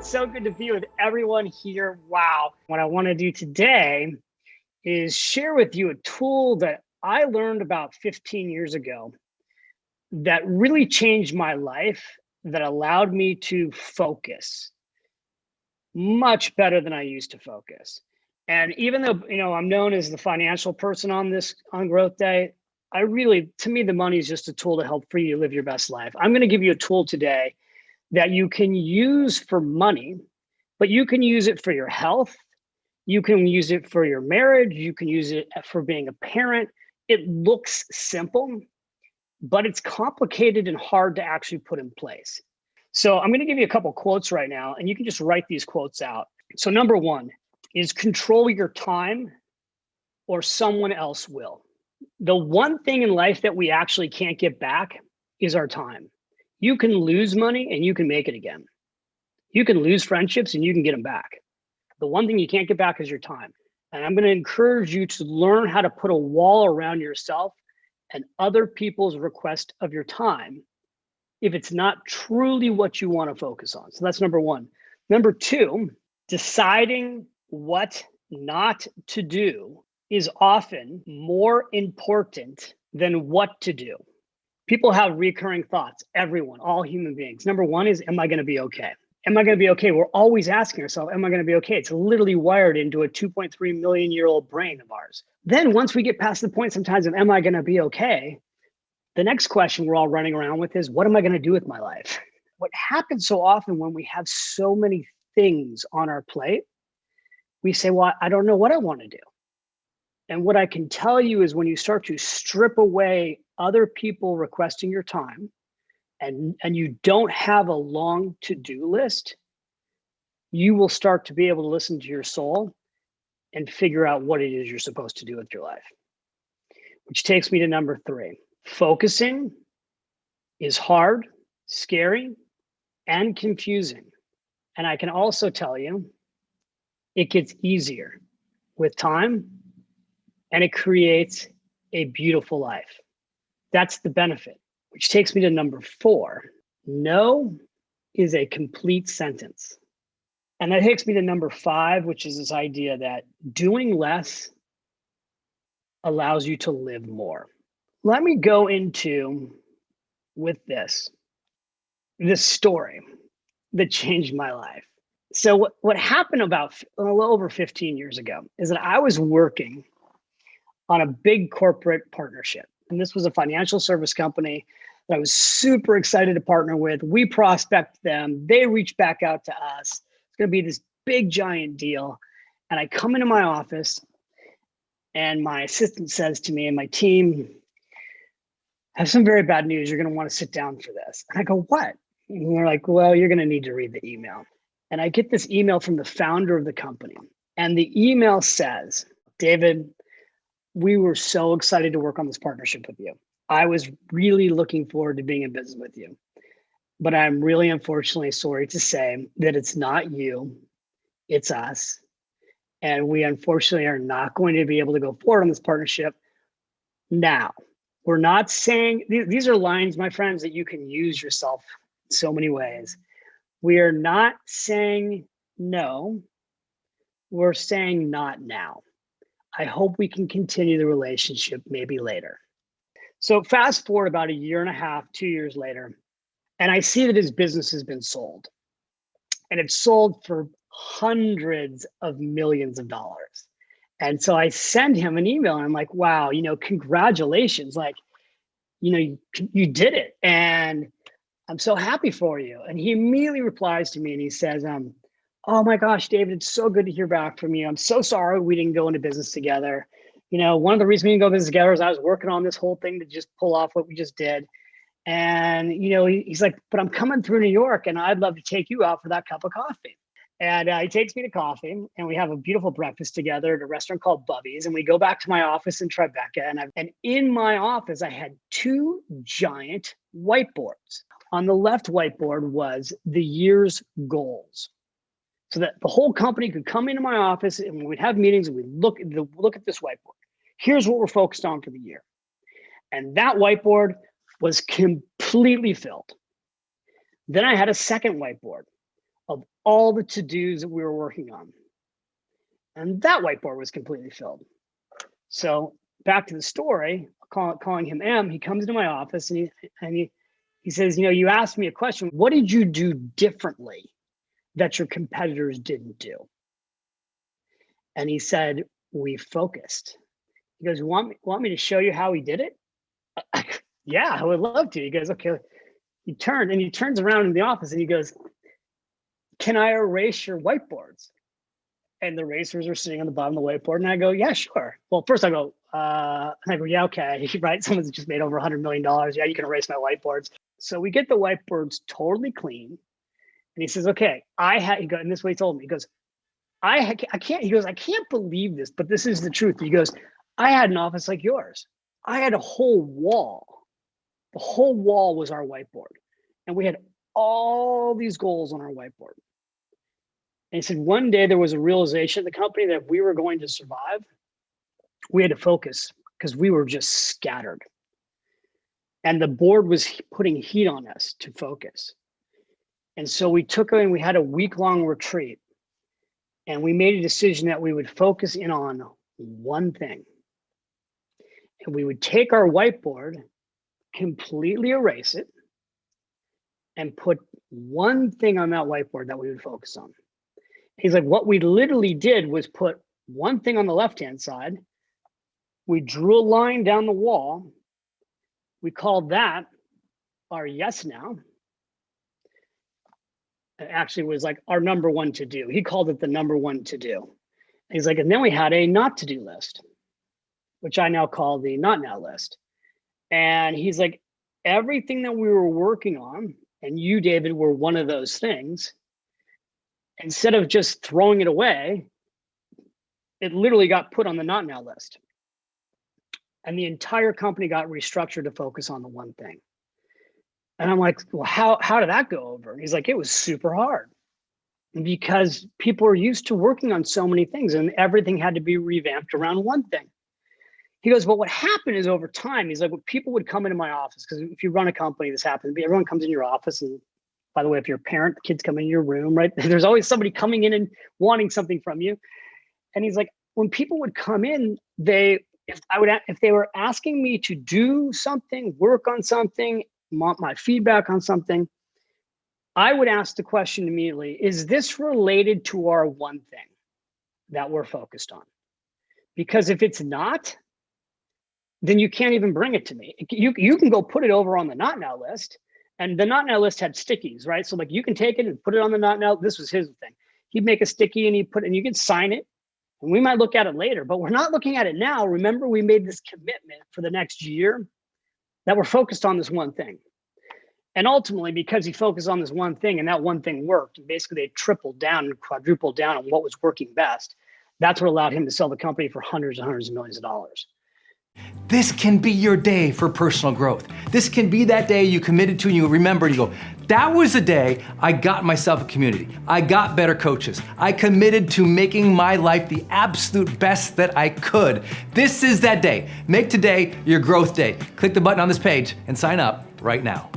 It's so good to be with everyone here. Wow. What I want to do today is share with you a tool that I learned about 15 years ago that really changed my life, that allowed me to focus much better than I used to focus. And even though, I'm known as the financial person on GrowthDay, to me, the money is just a tool to help free you live your best life. I'm going to give you a tool today that you can use for money, but you can use it for your health. You can use it for your marriage. You can use it for being a parent. It looks simple, but it's complicated and hard to actually put in place. So I'm going to give you a couple quotes right now, and you can just write these quotes out. So number one is control your time or someone else will. The one thing in life that we actually can't get back is our time. You can lose money and you can make it again. You can lose friendships and you can get them back. The one thing you can't get back is your time. And I'm going to encourage you to learn how to put a wall around yourself and other people's request of your time if it's not truly what you want to focus on. So that's number one. Number two, deciding what not to do is often more important than what to do. People have recurring thoughts, everyone, all human beings. Number one is, am I going to be okay? Am I going to be okay? We're always asking ourselves, am I going to be okay? It's literally wired into a 2.3 million year old brain of ours. Then once we get past the point sometimes of, am I going to be okay? The next question we're all running around with is, what am I going to do with my life? What happens so often when we have so many things on our plate, we say, well, I don't know what I want to do. And what I can tell you is when you start to strip away other people requesting your time and you don't have a long to-do list, you will start to be able to listen to your soul and figure out what it is you're supposed to do with your life. Which takes me to number three. Focusing is hard, scary, and confusing. And I can also tell you, it gets easier with time and it creates a beautiful life. That's the benefit, which takes me to number four. No is a complete sentence. And that takes me to number five, which is this idea that doing less allows you to live more. Let me go into with this story that changed my life. So what happened about a little over 15 years ago is that I was working on a big corporate partnership. And this was a financial service company that I was super excited to partner with. We prospect them. They reach back out to us. It's going to be this big, giant deal. And I come into my office and my assistant says to me and my team, I have some very bad news. You're going to want to sit down for this. And I go, what? And they're like, well, you're going to need to read the email. And I get this email from the founder of the company. And the email says, David, we were so excited to work on this partnership with you. I was really looking forward to being in business with you. But I'm really unfortunately sorry to say that it's not you, it's us. And we unfortunately are not going to be able to go forward on this partnership now. We're not saying, these are lines, my friends, that you can use yourself in so many ways. We are not saying no, we're saying not now. I hope we can continue the relationship maybe later. So fast forward about a year and a half, 2 years later, and I see that his business has been sold. And it's sold for hundreds of millions of dollars. And so I send him an email and I'm like, wow, congratulations. Like, you did it. And I'm so happy for you. And he immediately replies to me and he says, oh my gosh, David, it's so good to hear back from you. I'm so sorry we didn't go into business together. One of the reasons we didn't go business together is I was working on this whole thing to just pull off what we just did. And, he's like, but I'm coming through New York and I'd love to take you out for that cup of coffee. And he takes me to coffee and we have a beautiful breakfast together at a restaurant called Bubby's. And we go back to my office in Tribeca. And in my office, I had two giant whiteboards. On the left whiteboard was the year's goals. So that the whole company could come into my office and we'd have meetings and we'd look at this whiteboard. Here's what we're focused on for the year. And that whiteboard was completely filled. Then I had a second whiteboard. of all the to-dos that we were working on. And that whiteboard was completely filled. So back to the story, calling him M, he comes into my office and he says, you asked me a question. What did you do differently that your competitors didn't do? And he said, we focused. He goes, want me to show you how he did it? Yeah, I would love to. He goes, okay. He turns around in the office and he goes, can I erase your whiteboards? And the erasers are sitting on the bottom of the whiteboard. And I go, yeah, sure. Well, first I go, yeah, okay, right? Someone's just made over $100 million. Yeah, you can erase my whiteboards. So we get the whiteboards totally clean. And he says, okay, and this is what he told me. He goes, I can't believe this, but this is the truth. He goes, I had an office like yours. I had a whole wall. The whole wall was our whiteboard. And we had all these goals on our whiteboard. And he said, one day there was a realization at the company that if we were going to survive, we had to focus because we were just scattered. And the board was putting heat on us to focus. And so we had a week-long retreat. And we made a decision that we would focus in on one thing. And we would take our whiteboard, completely erase it, and put one thing on that whiteboard that we would focus on. He's like, what we literally did was put one thing on the left-hand side. We drew a line down the wall. We called that our yes now. It actually was like our number one to do. He called it the number one to do. He's like, and then we had a not to do list, which I now call the not now list. And he's like, everything that we were working on, and you, David, were one of those things, instead of just throwing it away, it literally got put on the not now list. And the entire company got restructured to focus on the one thing. And I'm like, well, how did that go over? And he's like, it was super hard because people are used to working on so many things and everything had to be revamped around one thing. He goes, but what happened is over time, he's like, well, people would come into my office because if you run a company, this happens. Everyone comes in your office. And by the way, if you're a parent, the kids come in your room, right? There's always somebody coming in and wanting something from you. And he's like, when people would come in, if they were asking me to do something, work on something, want my feedback on something, I would ask the question immediately, is this related to our one thing that we're focused on? Because if it's not, then you can't even bring it to me. You can go put it over on the not now list, and the not now list had stickies, right? So like you can take it and put it on the not now. This was his thing. He'd make a sticky and you can sign it, and we might look at it later, but we're not looking at it now. Remember, we made this commitment for the next year that we're focused on this one thing. And ultimately, because he focused on this one thing and that one thing worked, and basically they tripled down and quadrupled down on what was working best, that's what allowed him to sell the company for hundreds and hundreds of millions of dollars. This can be your day for personal growth. This can be that day you committed to and you remember and you go, that was the day I got myself a community. I got better coaches. I committed to making my life the absolute best that I could. This is that day. Make today your growth day. Click the button on this page and sign up right now.